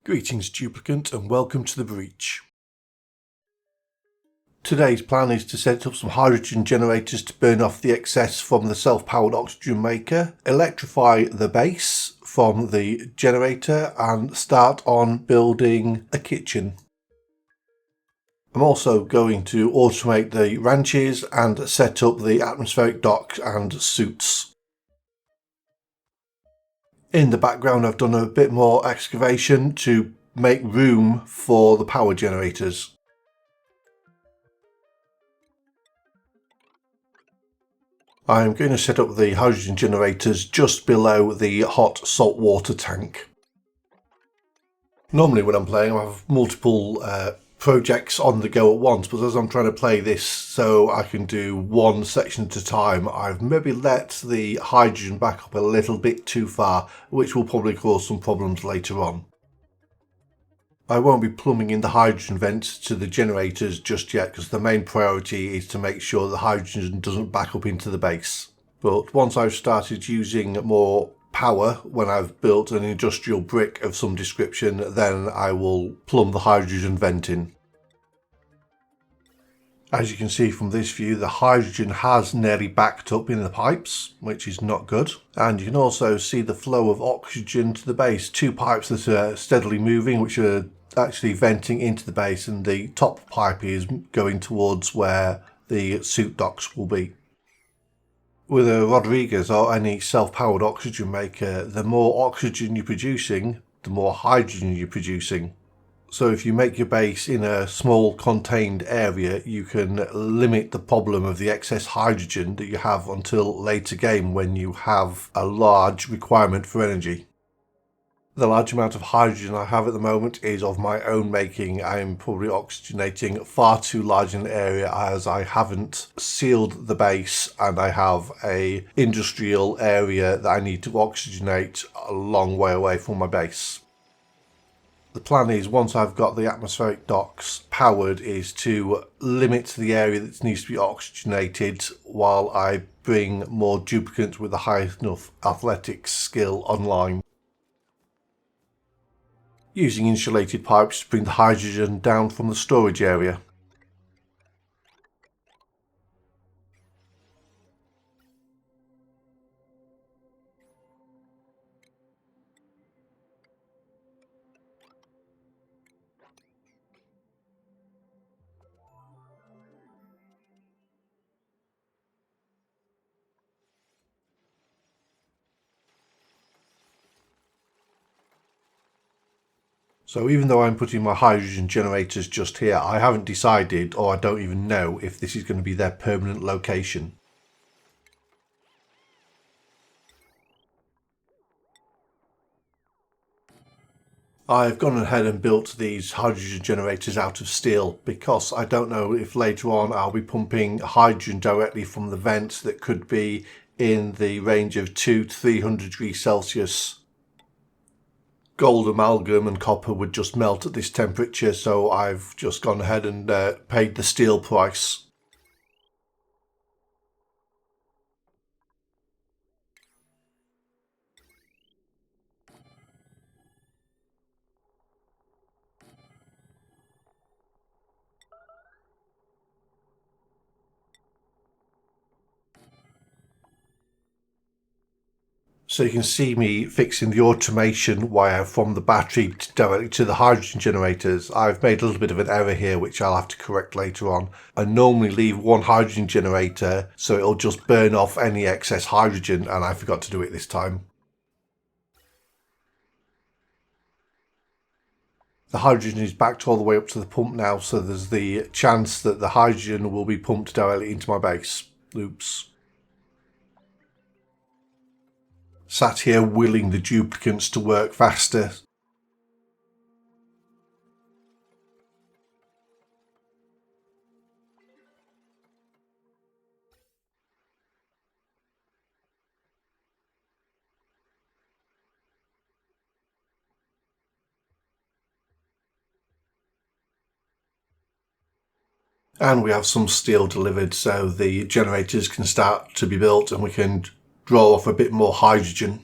Greetings duplicant and welcome to the breach. Today's plan is to set up some hydrogen generators to burn off the excess from the self-powered oxygen maker, electrify the base from the generator and start on building a kitchen. I'm also going to automate the ranches and set up the atmospheric docks and suits. In the background I've done a bit more excavation to make room for the power generators. I'm going to set up the hydrogen generators just below the hot salt water tank. Normally when I'm playing I have multiple projects on the go at once, but as I'm trying to play this so I can do one section at a time, I've maybe let the hydrogen back up a little bit too far, which will probably cause some problems later on. I won't be plumbing in the hydrogen vents to the generators just yet because the main priority is to make sure the hydrogen doesn't back up into the base. But once I've started using more power, when I've built an industrial brick of some description, then I will plumb the hydrogen vent in. As you can see from this view, the hydrogen has nearly backed up in the pipes, which is not good. And you can also see the flow of oxygen to the base. Two pipes that are steadily moving, which are actually venting into the base, and the top pipe is going towards where the suit docks will be. With a Rodriguez or any self-powered oxygen maker, the more oxygen you're producing, the more hydrogen you're producing. So if you make your base in a small contained area, you can limit the problem of the excess hydrogen that you have until later game when you have a large requirement for energy. The large amount of hydrogen I have at the moment is of my own making. I'm probably oxygenating far too large an area as I haven't sealed the base and I have a industrial area that I need to oxygenate a long way away from my base. The plan is, once I've got the atmospheric docks powered, is to limit the area that needs to be oxygenated while I bring more duplicates with a high enough athletics skill online. Using insulated pipes to bring the hydrogen down from the storage area. So even though I'm putting my hydrogen generators just here, I haven't decided, or I don't even know, if this is going to be their permanent location. I've gone ahead and built these hydrogen generators out of steel because I don't know if later on I'll be pumping hydrogen directly from the vents that could be in the range of 200 to 300 degrees Celsius. Gold amalgam and copper would just melt at this temperature, so I've just gone ahead and paid the steel price. So you can see me fixing the automation wire from the battery directly to the hydrogen generators. I've made a little bit of an error here which I'll have to correct later on. I normally leave one hydrogen generator so it'll just burn off any excess hydrogen, and I forgot to do it this time. The hydrogen is backed all the way up to the pump now, so there's the chance that the hydrogen will be pumped directly into my base. Oops. Sat here willing the duplicates to work faster. And we have some steel delivered so the generators can start to be built and we can draw off a bit more hydrogen.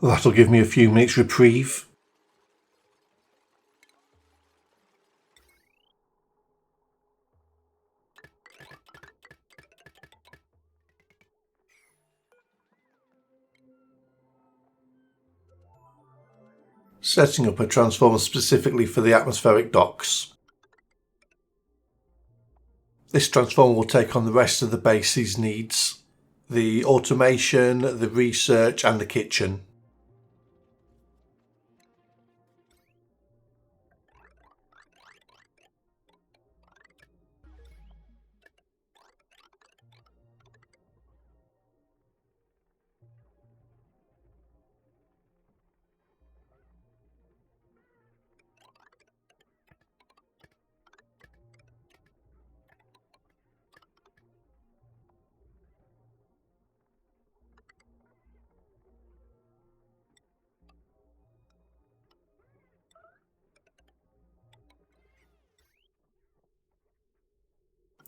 That'll give me a few minutes reprieve. Setting up a transformer specifically for the atmospheric docks. This transformer will take on the rest of the base's needs. The automation, the research and the kitchen.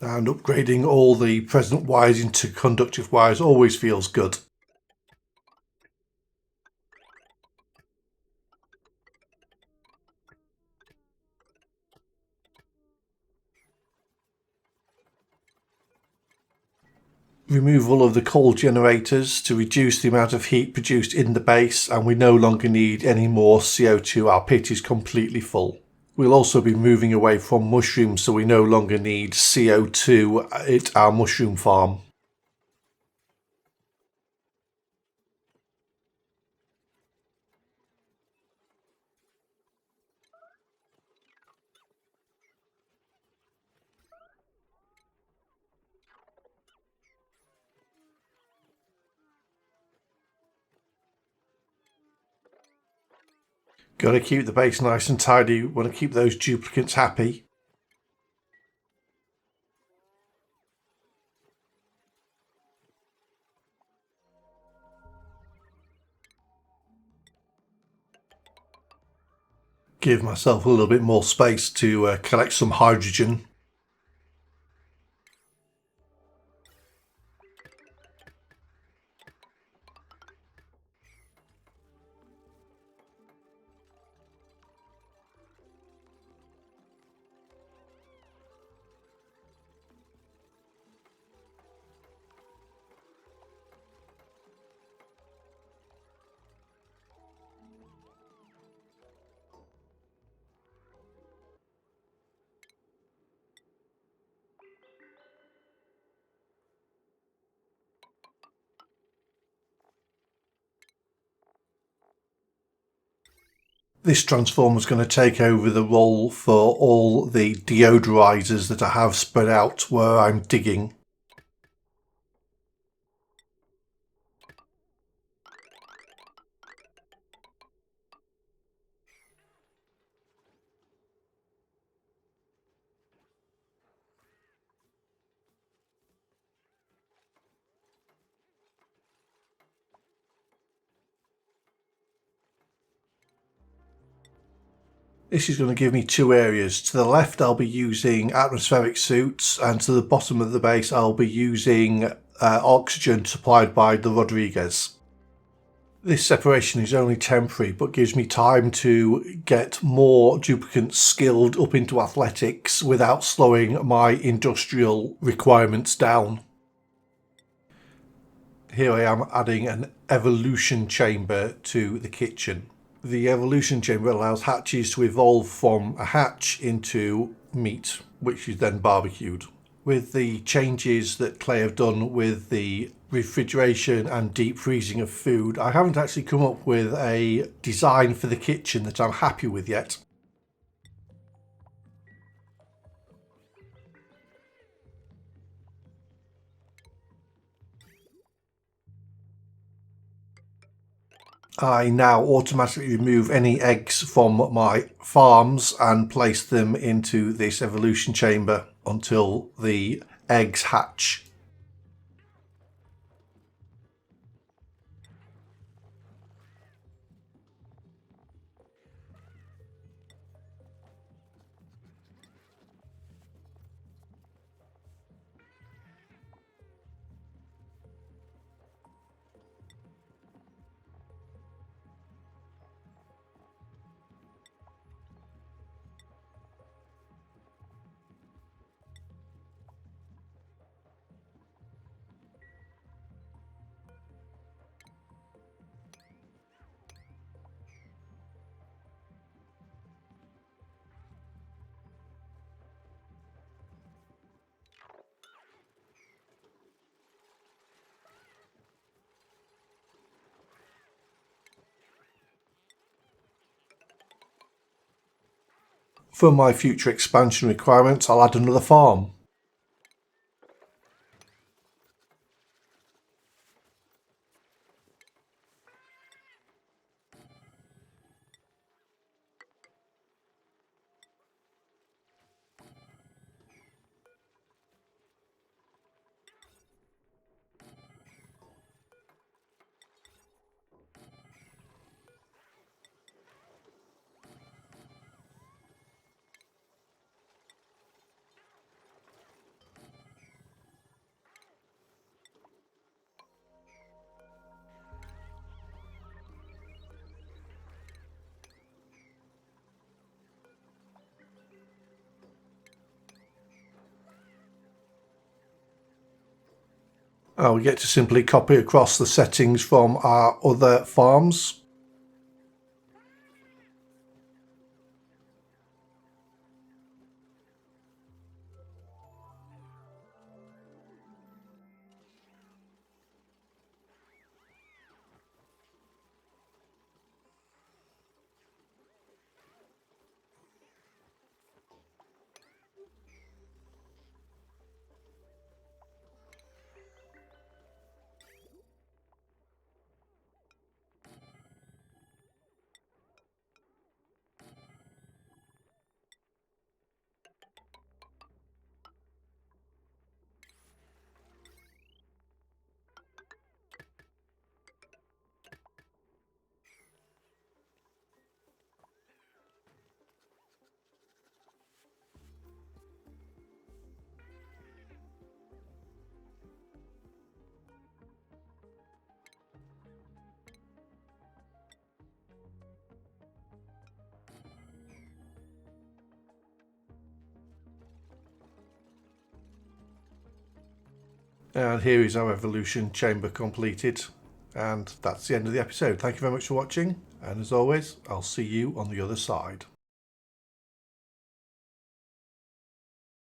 And upgrading all the present wires into conductive wires always feels good. Removal of the coal generators to reduce the amount of heat produced in the base, and we no longer need any more CO2. Our pit is completely full. We'll also be moving away from mushrooms, so we no longer need CO2 at our mushroom farm. Got to keep the base nice and tidy. Want to keep those duplicates happy. Give myself a little bit more space to collect some hydrogen. This transformer is going to take over the role for all the deodorizers that I have spread out where I'm digging. This is going to give me two areas. To the left I'll be using atmospheric suits, and to the bottom of the base I'll be using oxygen supplied by the Rodriguez. This separation is only temporary, but gives me time to get more duplicants skilled up into athletics without slowing my industrial requirements down. Here I am adding an evolution chamber to the kitchen. The evolution chamber allows hatches to evolve from a hatch into meat, which is then barbecued. With the changes that Clay have done with the refrigeration and deep freezing of food, I haven't actually come up with a design for the kitchen that I'm happy with yet. I now automatically remove any eggs from my farms and place them into this evolution chamber until the eggs hatch. For my future expansion requirements, I'll add another farm. We get to simply copy across the settings from our other farms. And here is our evolution chamber completed. And that's the end of the episode. Thank you very much for watching. And as always, I'll see you on the other side.